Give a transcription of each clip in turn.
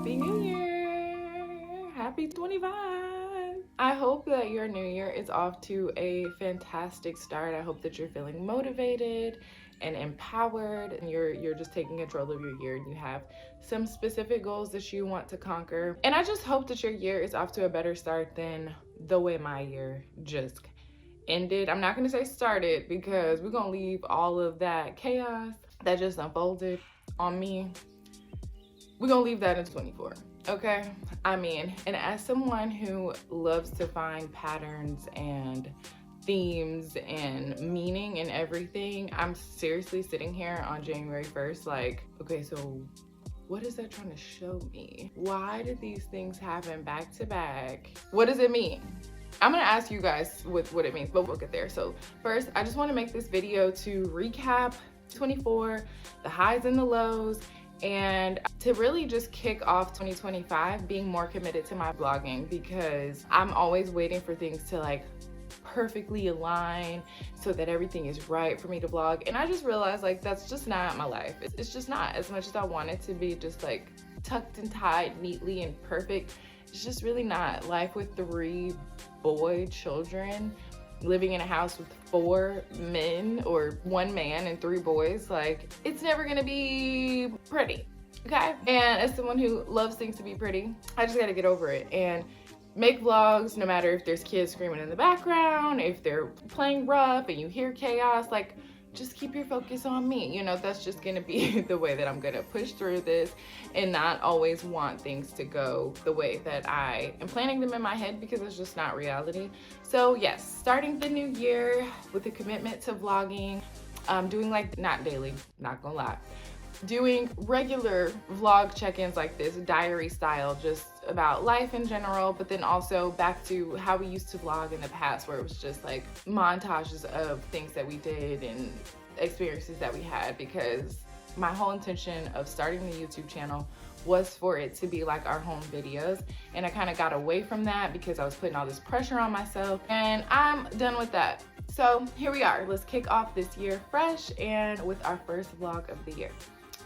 Happy New Year! Happy 25! I hope that your new year is off to a fantastic start. I hope that you're feeling motivated and empowered and you're just taking control of your year and you have some specific goals that you want to conquer. And I just hope that your year is off to a better start than the way my year just ended. I'm not going to say started because we're going to leave all of that chaos that just unfolded on me. We're gonna leave that in 24, okay? I mean, and as someone who loves to find patterns and themes and meaning in everything, I'm seriously sitting here on January 1st like, okay, so what is that trying to show me? Why did these things happen back to back? What does it mean? I'm gonna ask you guys what it means, but we'll get there. So first, I just wanna make this video to recap 24, the highs and the lows, and to really just kick off 2025 being more committed to my vlogging, because I'm always waiting for things to like perfectly align so that everything is right for me to vlog. And I just realized like that's just not my life. It's just not. As much as I want it to be just like tucked and tied neatly and perfect, it's just really not. Life with 3 boy children, living in a house with 4 men or 1 man and 3 boys, like it's never gonna be pretty, okay? And as someone who loves things to be pretty, I just gotta get over it and make vlogs no matter if there's kids screaming in the background, if they're playing rough and you hear chaos, like just keep your focus on me. You know, that's just gonna be the way that I'm gonna push through this and not always want things to go the way that I am planning them in my head, because it's just not reality. So yes, starting the new year with a commitment to vlogging, doing like, not daily, not gonna lie, doing regular vlog check-ins like this, diary style, just about life in general, but then also back to how we used to vlog in the past, where it was just like montages of things that we did and experiences that we had, because my whole intention of starting the YouTube channel was for it to be like our home videos, and I kind of got away from that because I was putting all this pressure on myself, and I'm done with that. So here we are. Let's kick off this year fresh and with our first vlog of the year.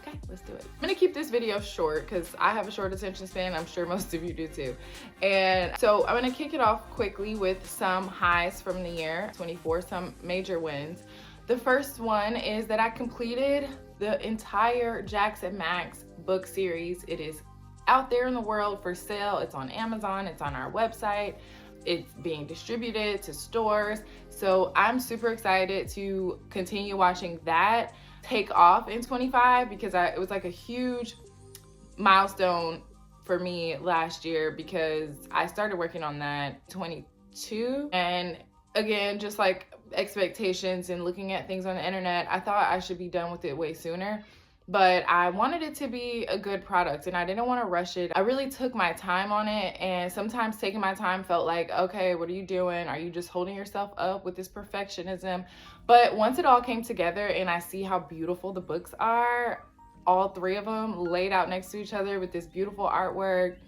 Okay, let's do it. I'm gonna keep this video short because I have a short attention span. I'm sure most of you do too. And so I'm gonna kick it off quickly with some highs from the year 24, some major wins. The first one is that I completed the entire Jax and Max book series. It is out there in the world for sale. It's on Amazon, it's on our website. It's being distributed to stores. So I'm super excited to continue watching that take off in 25, because it was like a huge milestone for me last year, because I started working on that 22. And again, just like expectations and looking at things on the internet, I thought I should be done with it way sooner. But I wanted it to be a good product and I didn't want to rush it. I really took my time on it, and sometimes taking my time felt like, okay, what are you doing? Are you just holding yourself up with this perfectionism? But once it all came together and I see how beautiful the books are, all 3 of them laid out next to each other with this beautiful artwork,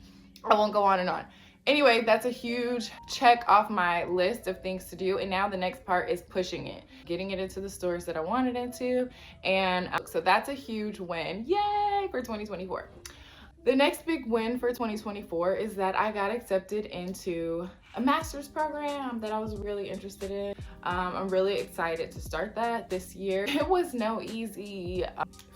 I won't go on and on. Anyway, that's a huge check off my list of things to do. And now the next part is pushing it, getting it into the stores that I want it into. And so that's a huge win. Yay for 2024. The next big win for 2024 is that I got accepted into a master's program that I was really interested in. I'm really excited to start that this year. It was no easy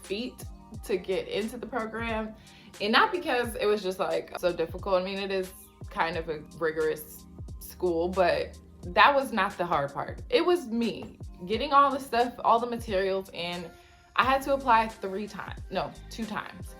feat to get into the program, and not because it was just like so difficult. I mean, it is kind of a rigorous school, but that was not the hard part. It was me getting all the stuff, all the materials, and I had to apply 2 times,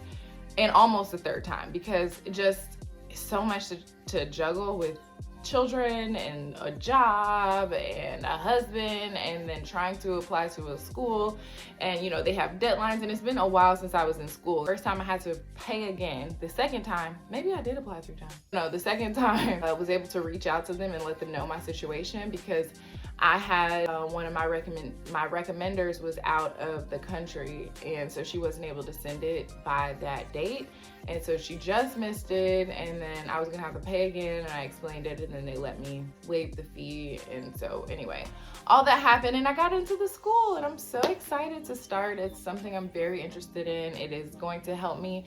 and almost a 3rd time, because it just so much to juggle with children and a job and a husband, and then trying to apply to a school, and you know they have deadlines, and it's been a while since I was in school. First time I had to pay again. The second time, maybe I did apply 3 times. No, the second time I was able to reach out to them and let them know my situation, because I had one of my recommenders was out of the country, and so she wasn't able to send it by that date, and so she just missed it, and then I was gonna have to pay again, and I explained it, and then they let me waive the fee. And so anyway, all that happened and I got into the school, and I'm so excited to start. It's something I'm very interested in. It is going to help me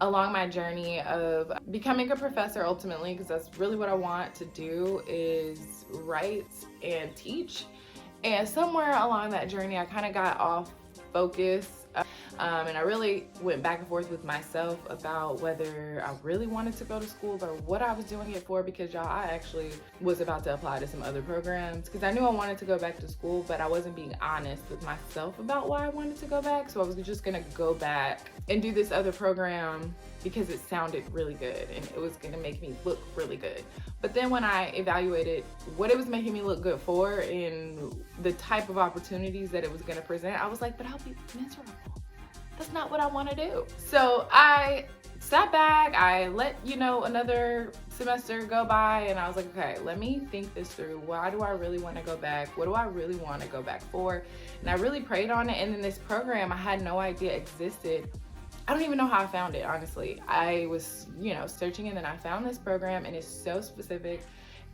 along my journey of becoming a professor ultimately, because that's really what I want to do, is write and teach. And somewhere along that journey, I kind of got off focus. And I really went back and forth with myself about whether I really wanted to go to school or what I was doing it for, because y'all, I actually was about to apply to some other programs because I knew I wanted to go back to school, but I wasn't being honest with myself about why I wanted to go back. So I was just gonna go back and do this other program because it sounded really good and it was gonna make me look really good. But then when I evaluated what it was making me look good for and the type of opportunities that it was gonna present, I was like, but I'll be miserable. That's not what I want to do. So I sat back, I let, another semester go by, and I was like, okay, let me think this through. Why do I really want to go back? What do I really want to go back for? And I really prayed on it. And then this program I had no idea existed. I don't even know how I found it, honestly. I was, searching, and then I found this program, and it's so specific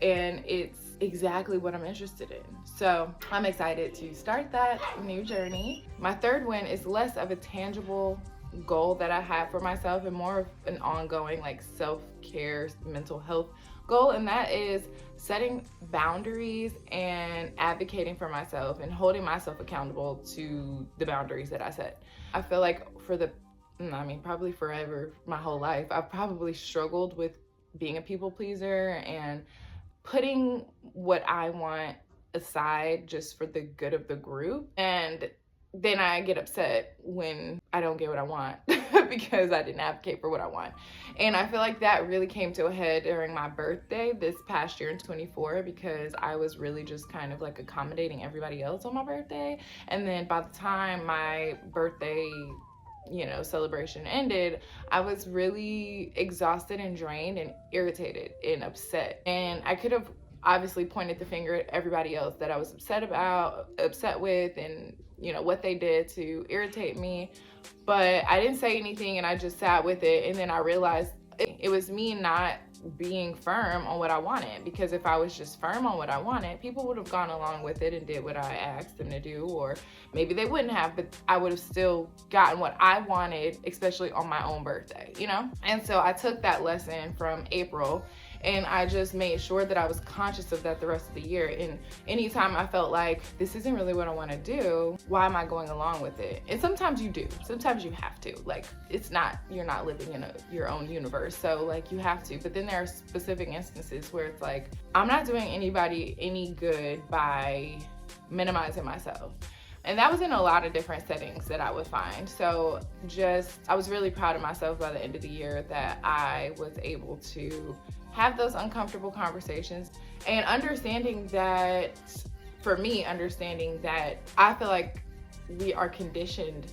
and it's exactly what I'm interested in. So I'm excited to start that new journey. My third win is less of a tangible goal that I have for myself and more of an ongoing self-care, mental health goal, and that is setting boundaries and advocating for myself and holding myself accountable to the boundaries that I set. I feel like probably forever, my whole life, I've probably struggled with being a people pleaser and putting what I want aside just for the good of the group. And then I get upset when I don't get what I want because I didn't advocate for what I want. And I feel like that really came to a head during my birthday this past year in 24, because I was really just kind of accommodating everybody else on my birthday. And then by the time my birthday celebration ended, I was really exhausted and drained and irritated and upset. And I could have obviously pointed the finger at everybody else that I was upset with, and what they did to irritate me. But I didn't say anything, and I just sat with it. And then I realized it was me not being firm on what I wanted, because if I was just firm on what I wanted, people would have gone along with it and did what I asked them to do, or maybe they wouldn't have, but I would have still gotten what I wanted, especially on my own birthday, And so I took that lesson from April, and I just made sure that I was conscious of that the rest of the year. And anytime I felt like this isn't really what I want to do, why am I going along with it? And sometimes you do. Sometimes you have to. You're not living in your own universe. So you have to. But then there are specific instances where it's I'm not doing anybody any good by minimizing myself. And that was in a lot of different settings that I would find. So I was really proud of myself by the end of the year that I was able to have those uncomfortable conversations, and understanding that I feel like we are conditioned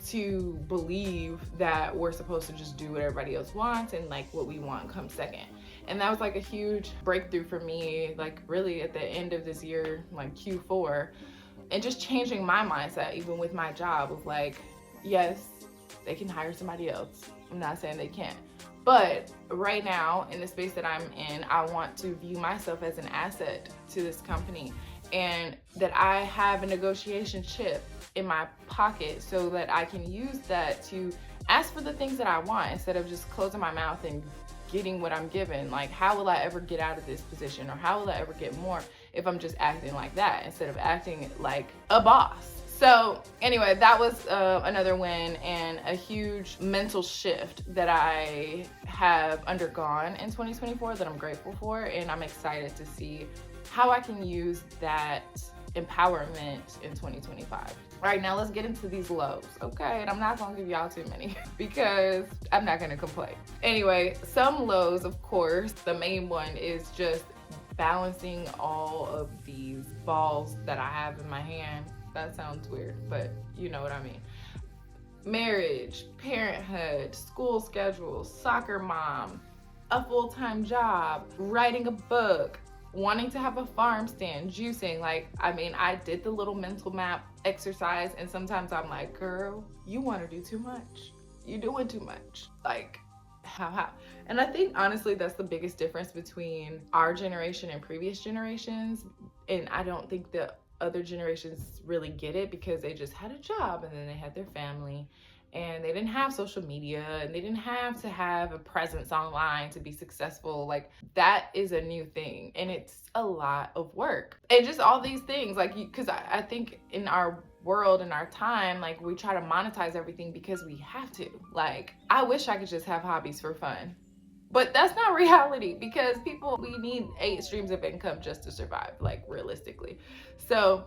to believe that we're supposed to just do what everybody else wants, and what we want comes second. And that was a huge breakthrough for me, really at the end of this year, Q4, and just changing my mindset, even with my job, of yes, they can hire somebody else. I'm not saying they can't. But right now, in the space that I'm in, I want to view myself as an asset to this company, and that I have a negotiation chip in my pocket so that I can use that to ask for the things that I want, instead of just closing my mouth and getting what I'm given. How will I ever get out of this position, or how will I ever get more if I'm just acting like that instead of acting like a boss? So anyway, that was another win and a huge mental shift that I have undergone in 2024 that I'm grateful for, and I'm excited to see how I can use that empowerment in 2025. All right, now let's get into these lows, okay? And I'm not gonna give y'all too many because I'm not gonna complain. Anyway, some lows, of course, the main one is just balancing all of these balls that I have in my hand. That sounds weird, but you know what I mean. Marriage, parenthood, school schedule, soccer mom, a full-time job, writing a book, wanting to have a farm stand, juicing. I did the little mental map exercise, and sometimes I'm like, girl, you want to do too much. You're doing too much. How? And I think honestly that's the biggest difference between our generation and previous generations. And I don't think the other generations really get it, because they just had a job and then they had their family and they didn't have social media, and they didn't have to have a presence online to be successful. Like, that is a new thing, and it's a lot of work. And just all these things, like, because I think in our world, in our time, like, we try to monetize everything because we have to. Like, I wish I could just have hobbies for fun, but that's not reality, because we need 8 streams of income just to survive, like, realistically. So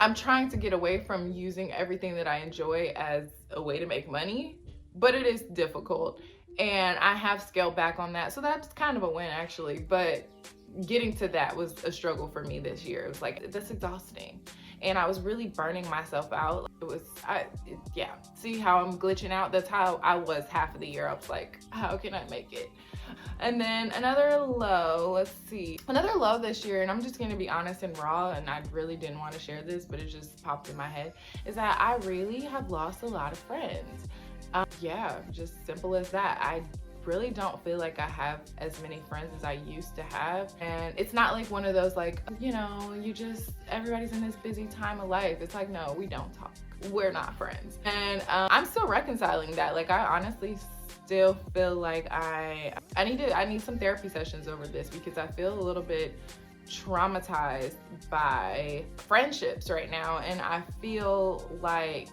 I'm trying to get away from using everything that I enjoy as a way to make money, but it is difficult, and I have scaled back on that. So that's kind of a win, actually, but getting to that was a struggle for me this year. It was like, that's exhausting, and I was really burning myself out. Yeah, see how I'm glitching out? That's how I was half of the year. I was like, how can I make it? And then another low, another low this year, and I'm just gonna be honest and raw, and I really didn't want to share this, but it just popped in my head, is that I really have lost a lot of friends. Yeah, just simple as that. I really don't feel like I have as many friends as I used to have. And it's not like one of those, like, everybody's in this busy time of life. It's like, no, we don't talk. We're not friends. And I'm still reconciling that. Like, I honestly still feel like I need some therapy sessions over this, because I feel a little bit traumatized by friendships right now, and I feel like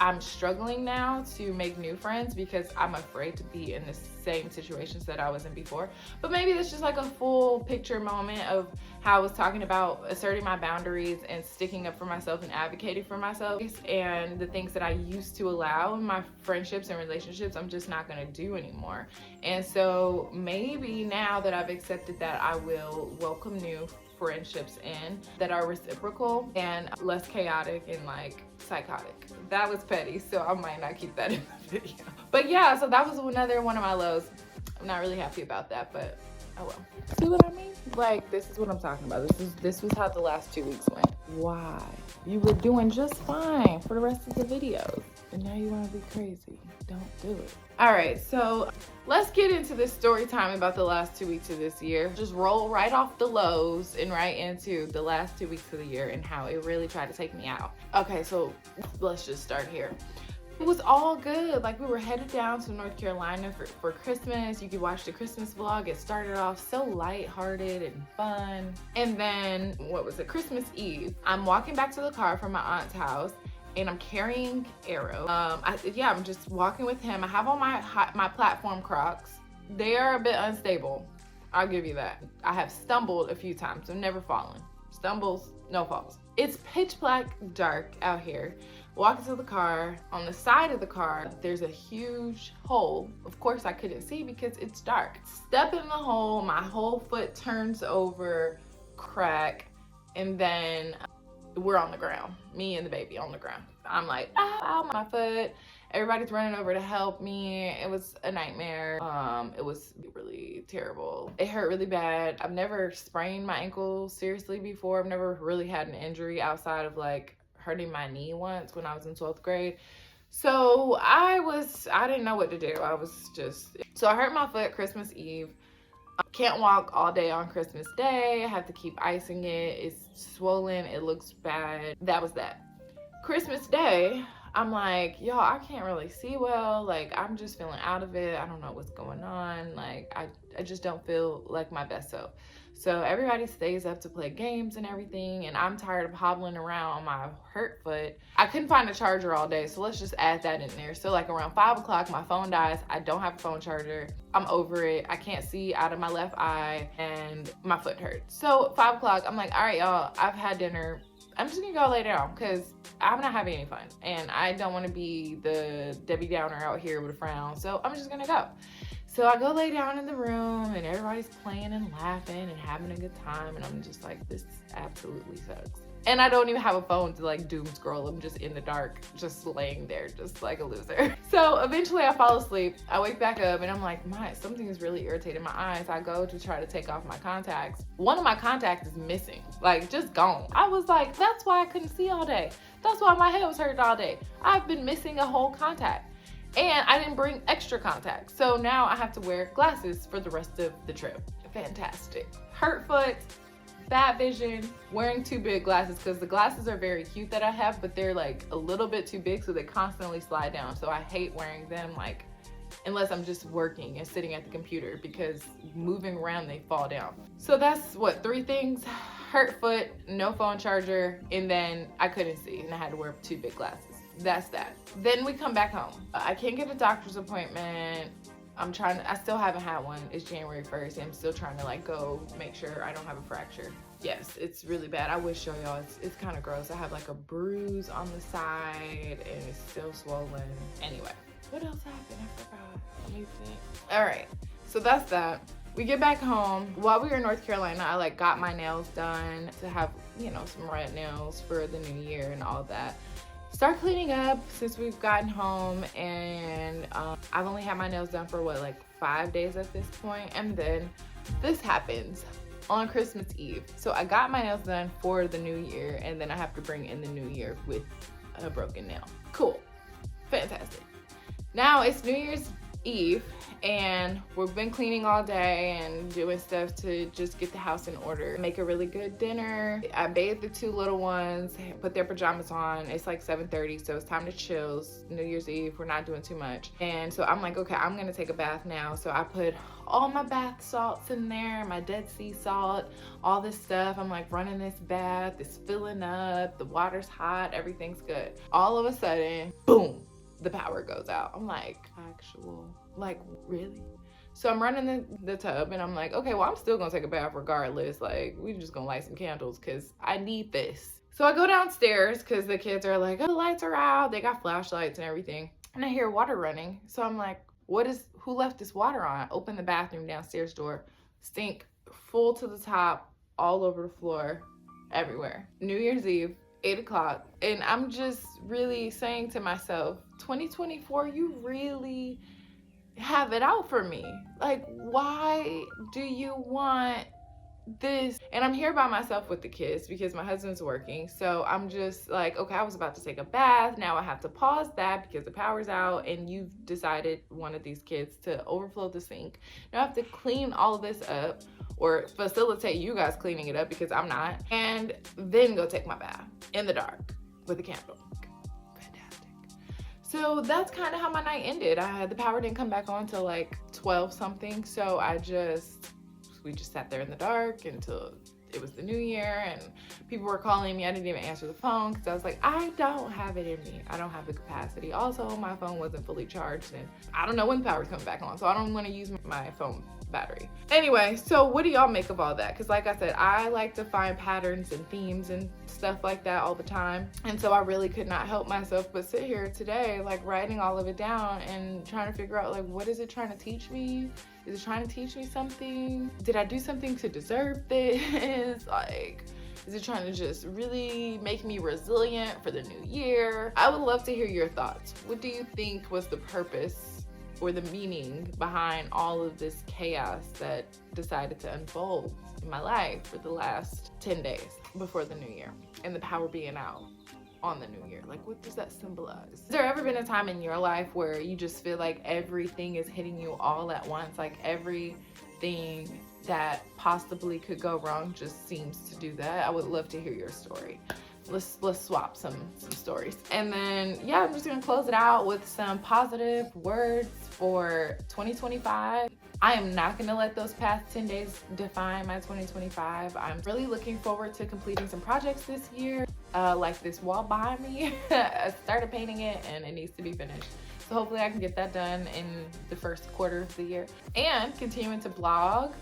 I'm struggling now to make new friends because I'm afraid to be in the same situations that I was in before. But maybe that's just like a full picture moment of how I was talking about asserting my boundaries and sticking up for myself and advocating for myself, and the things that I used to allow in my friendships and relationships, I'm just not gonna do anymore. And so maybe now that I've accepted that, I will welcome new friendships in that are reciprocal and less chaotic and like psychotic. That was petty, so I might not keep that in the video. But yeah, so that was another one of my lows. I'm not really happy about that, but oh well. See what I mean? Like, this is what I'm talking about. This was how the last 2 weeks went. Why? You were doing just fine for the rest of the videos, and now you want to be crazy. Don't do it. All right, so let's get into this story time about the last 2 weeks of this year. Just roll right off the lows and right into the last 2 weeks of the year and how it really tried to take me out. Okay, so let's just start here. It was all good. Like, we were headed down to North Carolina for Christmas. You could watch the Christmas vlog. It started off so lighthearted and fun. And then, Christmas Eve, I'm walking back to the car from my aunt's house, and I'm carrying Arrow. I'm just walking with him. I have on my platform Crocs. They are a bit unstable, I'll give you that. I have stumbled a few times. I've never fallen. Stumbles, no falls. It's pitch black dark out here. Walking to the car. On the side of the car, there's a huge hole. Of course, I couldn't see because it's dark. Step in the hole, my whole foot turns over, crack, and then we're on the ground. Me and the baby on the ground. I'm like, ow, my foot. Everybody's running over to help me. It was a nightmare. It was really terrible. It hurt really bad. I've never sprained my ankle seriously before. I've never really had an injury outside of like hurting my knee once when I was in 12th grade. So I didn't know what to do. So I hurt my foot Christmas Eve. I can't walk all day on Christmas Day. I have to keep icing it. It's swollen. It looks bad. That was that. Christmas Day, I'm like, y'all, I can't really see well. Like, I'm just feeling out of it. I don't know what's going on. Like, I just don't feel like my best self. So everybody stays up to play games and everything, and I'm tired of hobbling around on my hurt foot. I couldn't find a charger all day, so let's just add that in there. So like around 5 o'clock, my phone dies. I don't have a phone charger. I'm over it. I can't see out of my left eye, and my foot hurts. So 5 o'clock, I'm like, all right, y'all, I've had dinner. I'm just gonna go lay down because I'm not having any fun, and I don't want to be the Debbie Downer out here with a frown. So I'm just gonna go. So I go lay down in the room, and everybody's playing and laughing and having a good time, and I'm just like, this absolutely sucks. And I don't even have a phone to like doom scroll. I'm just in the dark, just laying there, just like a loser. So eventually I fall asleep. I wake back up and I'm like, something is really irritating my eyes. I go to try to take off my contacts. One of my contacts is missing, like just gone. I was like, that's why I couldn't see all day. That's why my head was hurt all day. I've been missing a whole contact. And I didn't bring extra contacts. So now I have to wear glasses for the rest of the trip. Fantastic. Hurt foot, That vision, wearing too big glasses, because the glasses are very cute that I have, but they're like a little bit too big, so they constantly slide down. So I hate wearing them, like, unless I'm just working and sitting at the computer, because moving around they fall down. So that's what, 3 things: hurt foot, no phone charger, and then I couldn't see and I had to wear 2 big glasses. That's that. Then we come back home. I can't get a doctor's appointment. I still haven't had one. It's January 1st. I'm still trying to like go make sure I don't have a fracture. Yes, it's really bad. I will show y'all. It's kind of gross. I have like a bruise on the side and it's still swollen. Anyway, what else happened? I forgot. Let me think. All right, so that's that. We get back home. While we were in North Carolina, I like got my nails done to have, you know, some red nails for the new year and all that. Start cleaning up since we've gotten home, and I've only had my nails done for what, like 5 days at this point, and then this happens on Christmas Eve. So I got my nails done for the new year, and then I have to bring in the new year with a broken nail. Cool, fantastic. Now it's New Year's Eve, and we've been cleaning all day and doing stuff to just get the house in order, make a really good dinner. I bathed the 2 little ones, put their pajamas on. It's like 7:30, so it's time to chill. New Year's Eve, we're not doing too much. And so I'm like, okay, I'm gonna take a bath now. So I put all my bath salts in there, my Dead Sea salt, all this stuff. I'm like running this bath, it's filling up, the water's hot, everything's good. All of a sudden, boom, the power goes out. I'm like, like, really? So I'm running the tub, and I'm like, okay, well, I'm still gonna take a bath regardless. Like, we just gonna light some candles because I need this. So I go downstairs because the kids are like, oh, the lights are out. They got flashlights and everything. And I hear water running. So I'm like, who left this water on? I open the bathroom downstairs door, sink full to the top, all over the floor, everywhere. New Year's Eve, 8 o'clock. And I'm just really saying to myself, 2024, you really have it out for me. Like, why do you want this? And I'm here by myself with the kids because my husband's working. So I'm just like, okay, I was about to take a bath. Now I have to pause that because the power's out and you've decided, one of these kids, to overflow the sink. Now I have to clean all of this up, or facilitate you guys cleaning it up because I'm not, and then go take my bath in the dark with a candle. So that's kind of how my night ended. The power didn't come back on until like 12 something. So we just sat there in the dark until it was the new year, and people were calling me. I didn't even answer the phone because I was like, I don't have it in me. I don't have the capacity. Also, my phone wasn't fully charged, and I don't know when the power's coming back on. So I don't want to use my phone battery. Anyway, so what do y'all make of all that? Because like I said, I like to find patterns and themes and stuff like that all the time. And so I really could not help myself but sit here today, like writing all of it down and trying to figure out, like, what is it trying to teach me? Is it trying to teach me something? Did I do something to deserve this? Like, is it trying to just really make me resilient for the new year? I would love to hear your thoughts. What do you think was the purpose or the meaning behind all of this chaos that decided to unfold in my life for the last 10 days before the new year, and the power being out on the new year? Like, what does that symbolize? Has there ever been a time in your life where you just feel like everything is hitting you all at once? Like everything that possibly could go wrong just seems to do that? I would love to hear your story. Let's swap some stories. And then, yeah, I'm just gonna close it out with some positive words for 2025. I am not gonna let those past 10 days define my 2025. I'm really looking forward to completing some projects this year, like this wall behind me. I started painting it and it needs to be finished. So hopefully I can get that done in the first quarter of the year. And continuing to blog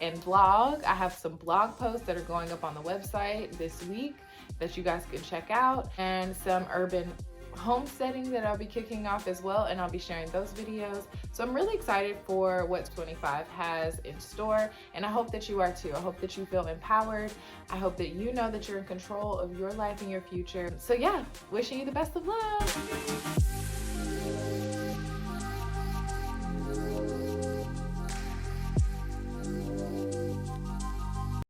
and vlog. I have some blog posts that are going up on the website this week that you guys can check out, and some urban homesteading that I'll be kicking off as well, and I'll be sharing those videos. So I'm really excited for what 25 has in store, and I hope that you are too. I hope that you feel empowered. I hope that you know that you're in control of your life and your future. So yeah, wishing you the best of luck.